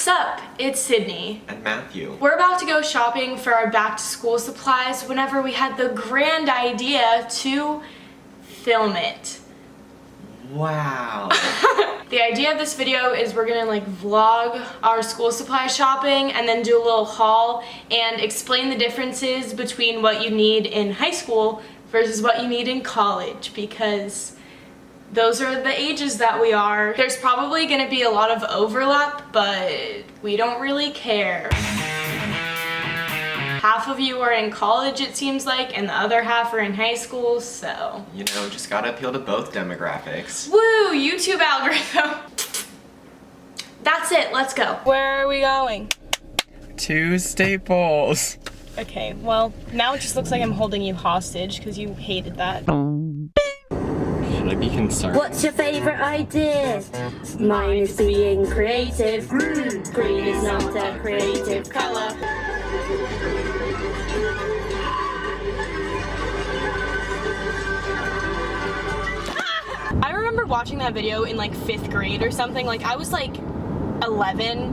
Sup, it's Sydney. And Matthew. We're about to go shopping for our back to school supplies whenever we had the grand idea to film it. Wow. The idea of this video is we're gonna vlog our school supply shopping and then do a little haul and explain the differences between what you need in high school versus what you need in college, because those are the ages that we are. There's probably gonna be a lot of overlap, but we don't really care. Half of you are in college, it seems like, and the other half are in high school, so. You know, just gotta appeal to both demographics. Woo, YouTube algorithm. That's it, let's go. Where are we going? To Staples. Okay, well, now it just looks like I'm holding you hostage because you hated that. Should I be concerned? What's your favorite idea? Mine is being creative. Green is not a creative color. I remember watching that video in 5th grade or something. I was 11.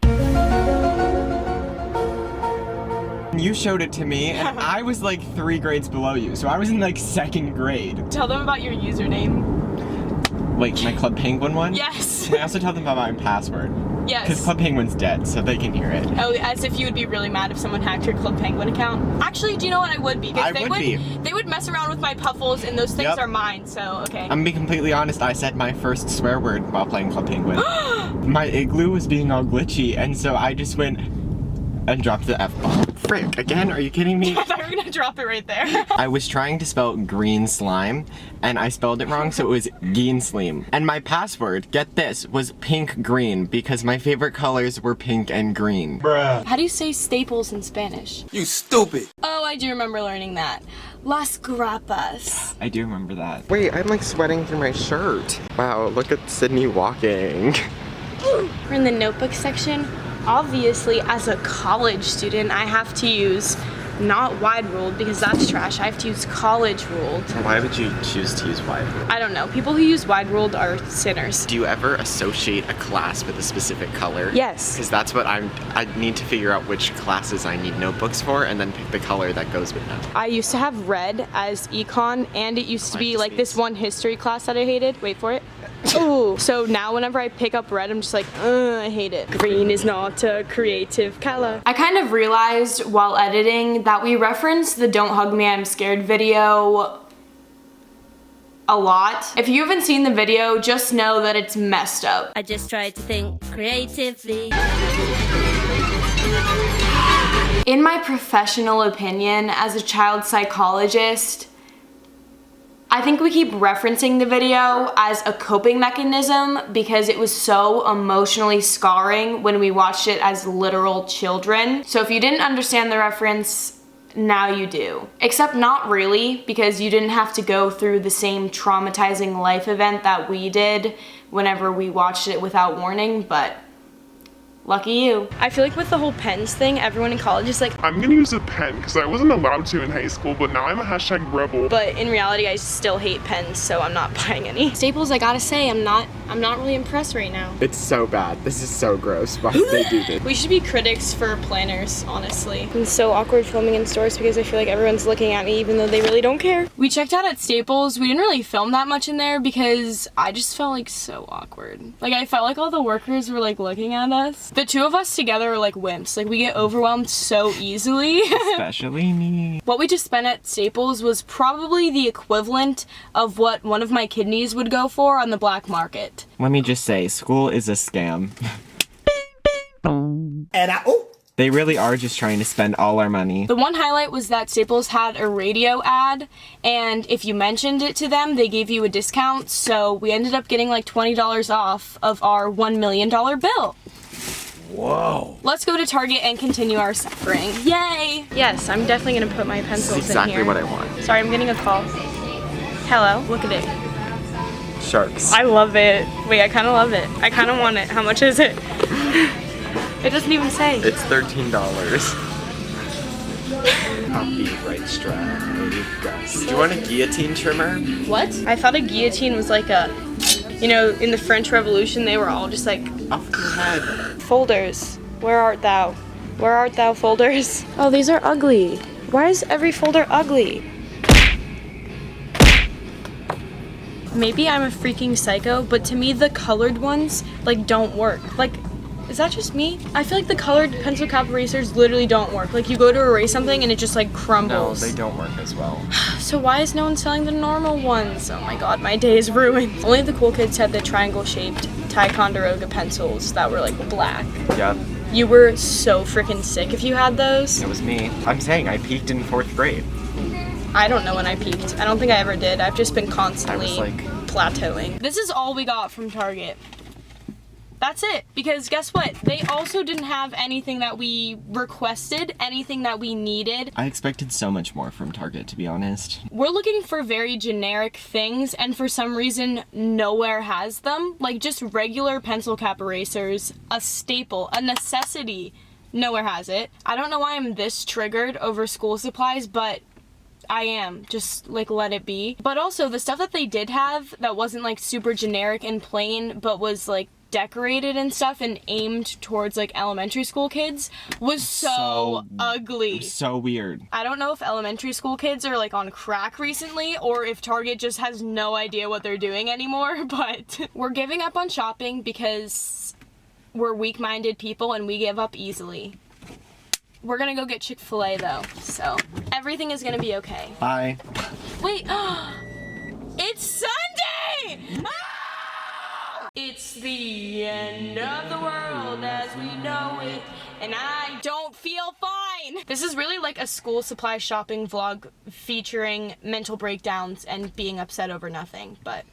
You showed it to me, and I was 3 grades below you, so I was in 2nd grade. Tell them about your username. Wait, my Club Penguin one? Yes. Can I also tell them about my password? Yes. Because Club Penguin's dead, so they can hear it. Oh, as if you would be really mad if someone hacked your Club Penguin account. Actually, do you know what I would be? Because they would mess around with my puffles, and those things are mine, so okay. I'm gonna be completely honest, I said my first swear word while playing Club Penguin. My igloo was being all glitchy, and so I just went and dropped the F-bomb. Frick, again? Are you kidding me? I thought you were gonna drop it right there. I was trying to spell green slime, and I spelled it wrong, so it was geen slime. And my password, get this, was pink green, because my favorite colors were pink and green. Bruh. How do you say staples in Spanish? You stupid. Oh, I do remember learning that. Las grapas. I do remember that. Wait, I'm sweating through my shirt. Wow, look at Sydney walking. We're in the notebook section. Obviously, as a college student, I have to use not wide ruled because that's trash. I have to use college ruled. Why would you choose to use wide ruled? I don't know. People who use wide ruled are sinners. Do you ever associate a class with a specific color? Yes. Because that's what I need to figure out which classes I need notebooks for and then pick the color that goes with them. I used to have red as econ, and it used to be this one history class that I hated. Wait for it. Ooh. So now whenever I pick up red, I'm just I hate it. Green is not a creative color. I kind of realized while editing that we referenced the Don't Hug Me, I'm Scared video a lot. If you haven't seen the video, just know that it's messed up. I just tried to think creatively. In my professional opinion, as a child psychologist, I think we keep referencing the video as a coping mechanism because it was so emotionally scarring when we watched it as literal children. So if you didn't understand the reference, now you do. Except not really, because you didn't have to go through the same traumatizing life event that we did whenever we watched it without warning, but lucky you. I feel like with the whole pens thing, everyone in college is I'm gonna use a pen because I wasn't allowed to in high school, but now I'm a hashtag rebel. But in reality, I still hate pens, so I'm not buying any. Staples, I gotta say, I'm not really impressed right now. It's so bad. This is so gross. Why did they do this? We should be critics for planners, honestly. It's so awkward filming in stores because I feel like everyone's looking at me even though they really don't care. We checked out at Staples. We didn't really film that much in there because I just felt so awkward. I felt like all the workers were looking at us. The two of us together are wimps. We get overwhelmed so easily. Especially me. What we just spent at Staples was probably the equivalent of what one of my kidneys would go for on the black market. Let me just say, school is a scam. And They really are just trying to spend all our money. The one highlight was that Staples had a radio ad, and if you mentioned it to them, they gave you a discount, so we ended up getting $20 off of our $1 million bill. whoa. Let's go to Target and continue our suffering. Yay! Yes, I'm definitely gonna put my pencils This is exactly in here. what I want. Sorry, I'm getting a call. Hello, look at it. Sharks. I love it. Wait, I kind of love it. I kind of want it. How much is it? It doesn't even say. It's $13. Copyright strike. Do you want a guillotine trimmer? What? I thought a guillotine was like a, in the French Revolution, they were all just Off your head. folders. Where art thou? Where art thou, folders? Oh, these are ugly. Why is every folder ugly? Maybe I'm a freaking psycho, but to me the colored ones, like, don't work. Like, is that just me? I feel like the colored pencil cap erasers literally don't work. Like, you go to erase something and it just, like, crumbles. No, they don't work as well. So why is no one selling the normal ones? Oh my god, my day is ruined. Only the cool kids had the triangle-shaped Ticonderoga pencils that were, like, black. Yep. You were so freaking sick if you had those. It was me. I'm saying I peaked in 4th grade. I don't know when I peaked. I don't think I ever did. I've just been constantly I was, like, plateauing. This is all we got from Target. That's it, because guess what? They also didn't have anything that we requested, anything that we needed. I expected so much more from Target, to be honest. We're looking for very generic things, and for some reason, nowhere has them. Like, just regular pencil cap erasers, a staple, a necessity. Nowhere has it. I don't know why I'm this triggered over school supplies, but I am. Just, like, let it be. But also, the stuff that they did have that wasn't, like, super generic and plain, but was, like, decorated and stuff and aimed towards, like, elementary school kids was so ugly. So weird. I don't know if elementary school kids are, like, on crack recently or if Target just has no idea what they're doing anymore, but we're giving up on shopping because we're weak-minded people and we give up easily. We're gonna go get Chick-fil-A though, so everything is gonna be okay. Bye. Wait, it's Sunday! Ah! It's the end of the world as we know it, and I don't feel fine. This is really like a school supply shopping vlog featuring mental breakdowns and being upset over nothing, but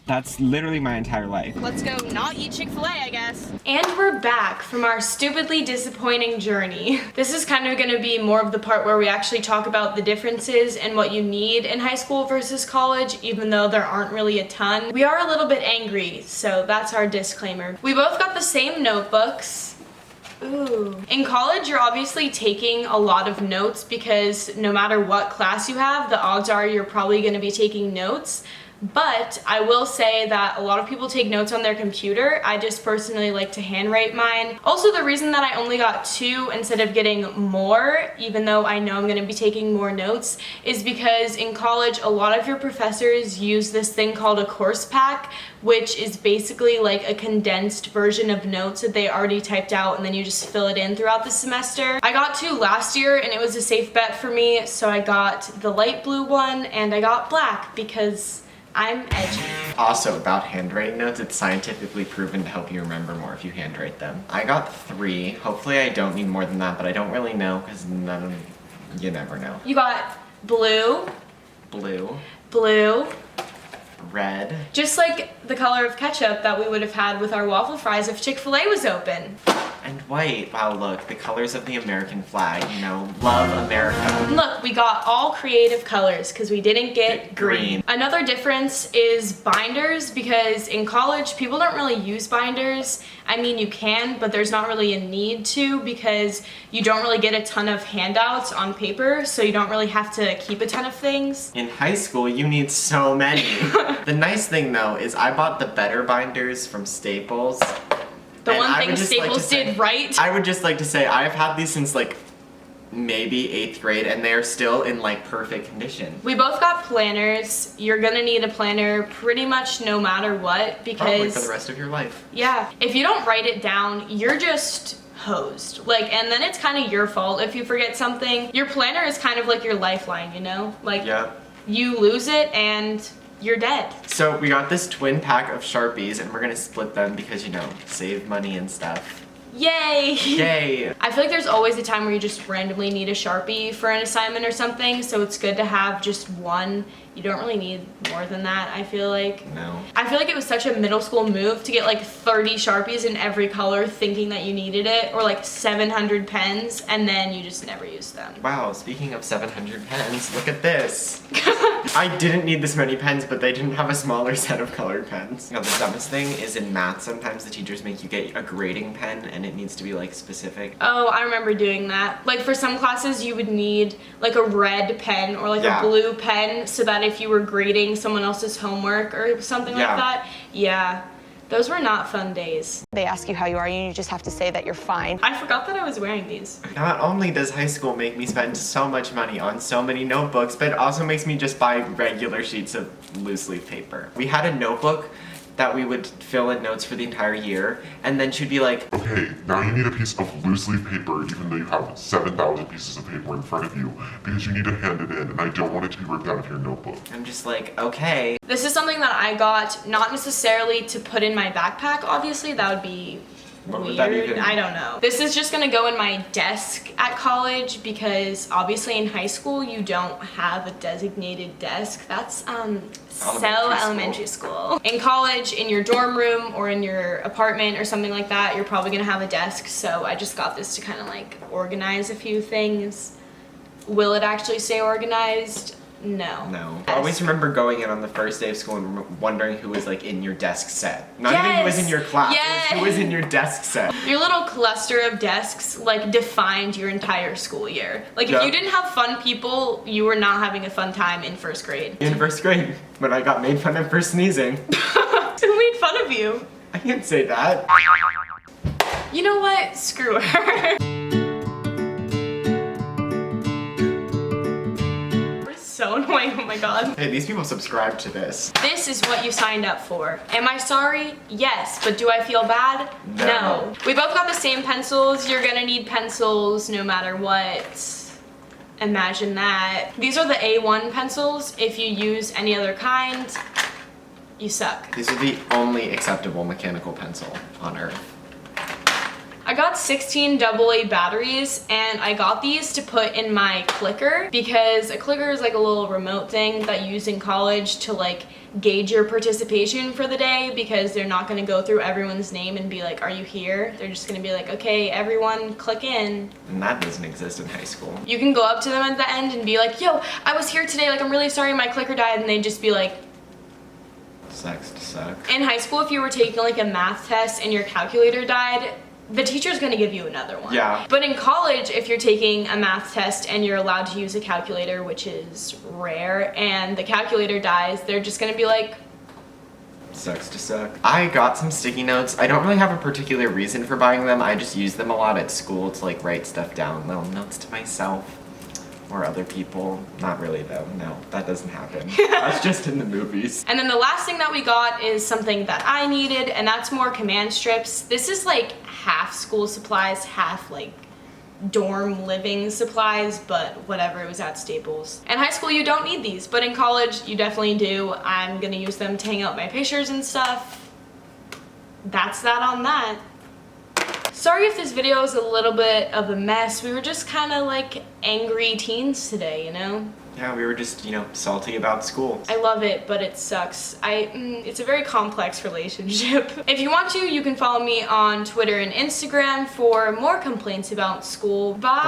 That's literally my entire life. let's go not eat Chick-fil-A, I guess. And we're back from our stupidly disappointing journey. This is kind of gonna be more of the part where we actually talk about the differences and what you need in high school versus college, even though there aren't really a ton. We are a little bit angry, so that's our disclaimer. We both got the same notebooks. Ooh. In college, you're obviously taking a lot of notes because no matter what class you have, the odds are you're probably gonna be taking notes. But I will say that a lot of people take notes on their computer. I just personally like to handwrite mine. Also, the reason that I only got 2 instead of getting more, even though I know I'm gonna be taking more notes, is because in college, a lot of your professors use this thing called a course pack, which is basically like a condensed version of notes that they already typed out and then you just fill it in throughout the semester. I got 2 last year and it was a safe bet for me, so I got the light blue one and I got black because I'm edgy. Also, about handwriting notes, it's scientifically proven to help you remember more if you handwrite them. I got 3. Hopefully I don't need more than that, but I don't really know because you never know. You got blue, Blue, blue, red, just like the color of ketchup that we would have had with our waffle fries if Chick-fil-A was open. and white. Wow, look, the colors of the American flag, you know, love America. And look, we got all creative colors because we didn't get Green. Another difference is binders, because in college people don't really use binders. I mean, you can, but there's not really a need to because you don't really get a ton of handouts on paper, so you don't really have to keep a ton of things. In high school, you need so many. The nice thing though is I bought the better binders from Staples. The And one I thing would just like Staples to say- did right. I would just like to say I've had these since like maybe 8th grade and they are still in like perfect condition. We both got planners. You're gonna need a planner pretty much no matter what because Probably for the rest of your life. yeah, if you don't write it down, you're just hosed. Like, and then it's kind of your fault if you forget something. Your planner is kind of like your lifeline, you know? Like, Yeah. you lose it and you're dead. So we got this twin pack of Sharpies and we're gonna split them because, you know, save money and stuff. Yay! Yay! I feel like there's always a time where you just randomly need a Sharpie for an assignment or something, so it's good to have just one. You don't really need more than that, I feel like. No. I feel like it was such a middle school move to get like 30 Sharpies in every color thinking that you needed it, or like 700 pens, and then you just never used them. Wow, speaking of 700 pens, look at this. I didn't need this many pens, but they didn't have a smaller set of colored pens. You know, the dumbest thing is in math, sometimes the teachers make you get a grading pen and it needs to be like specific. Oh, I remember doing that. Like for some classes you would need like a red pen or like Yeah. a blue pen so that if you were grading someone else's homework or something Yeah. like that. Yeah. Those were not fun days. They ask you how you are, and you just have to say that you're fine. I forgot that I was wearing these. Not only does high school make me spend so much money on so many notebooks, but it also makes me just buy regular sheets of loose leaf paper. We had a notebook that we would fill in notes for the entire year, and then she'd be like, Okay, now you need a piece of loose leaf paper, even though you have 7,000 pieces of paper in front of you, because you need to hand it in, and I don't want it to be ripped out of your notebook. I'm just like, okay. This is something that I got not necessarily to put in my backpack, obviously. That would be What would weird. that even- I don't know. This is just gonna go in my desk at college because obviously in high school you don't have a designated desk. That's elementary school. In college, in your dorm room or in your apartment or something like that, you're probably gonna have a desk. So I just got this to kind of like organize a few things. Will it actually stay organized? No. No. I always remember going in on the first day of school and wondering who was like in your desk set. Not even who was in your class, it was who was in your desk set. Your little cluster of desks like defined your entire school year. Like if Yeah. you didn't have fun people, you were not having a fun time in first grade. In first grade, when I got made fun of for sneezing. Who made fun of you? I can't say that. You know what? Screw her. We're so annoying, oh my god. Hey, these people subscribe to this. This is what you signed up for. Am I sorry? Yes, but do I feel bad? No. We both got the same pencils. You're gonna need pencils no matter what. Imagine that. These are the A1 pencils. If you use any other kind, you suck. These are the only acceptable mechanical pencil on earth. I got 16 AA batteries and I got these to put in my clicker because a clicker is like a little remote thing that you use in college to like gauge your participation for the day because they're not gonna go through everyone's name and be like, are you here? They're just gonna be like, okay, everyone click in. And that doesn't exist in high school. You can go up to them at the end and be like, yo, I was here today, like I'm really sorry my clicker died, and they'd just be like, Sucks to suck. in high school if you were taking like a math test and your calculator died, the teacher's gonna give you another one. Yeah. But in college, if you're taking a math test and you're allowed to use a calculator, which is rare, and the calculator dies, they're just gonna be like, Sucks to suck. I got some sticky notes. I don't really have a particular reason for buying them. I just use them a lot at school to like write stuff down, little notes to myself or other people. Not really though, no, that doesn't happen. That's just in the movies. and then the last thing that we got is something that I needed, and that's more command strips. This is like half school supplies, half like dorm living supplies, but whatever, it was at Staples. In high school you don't need these, but in college you definitely do. I'm gonna use them to hang out my pictures and stuff. That's that on that. Sorry if this video is a little bit of a mess. We were just kind of like angry teens today, you know? Yeah, we were just, salty about school. I love it, but it sucks. It's a very complex relationship. If you want to, you can follow me on Twitter and Instagram for more complaints about school. Bye.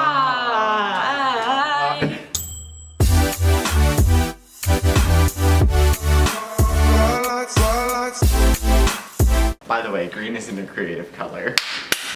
By the way, green isn't a creative color.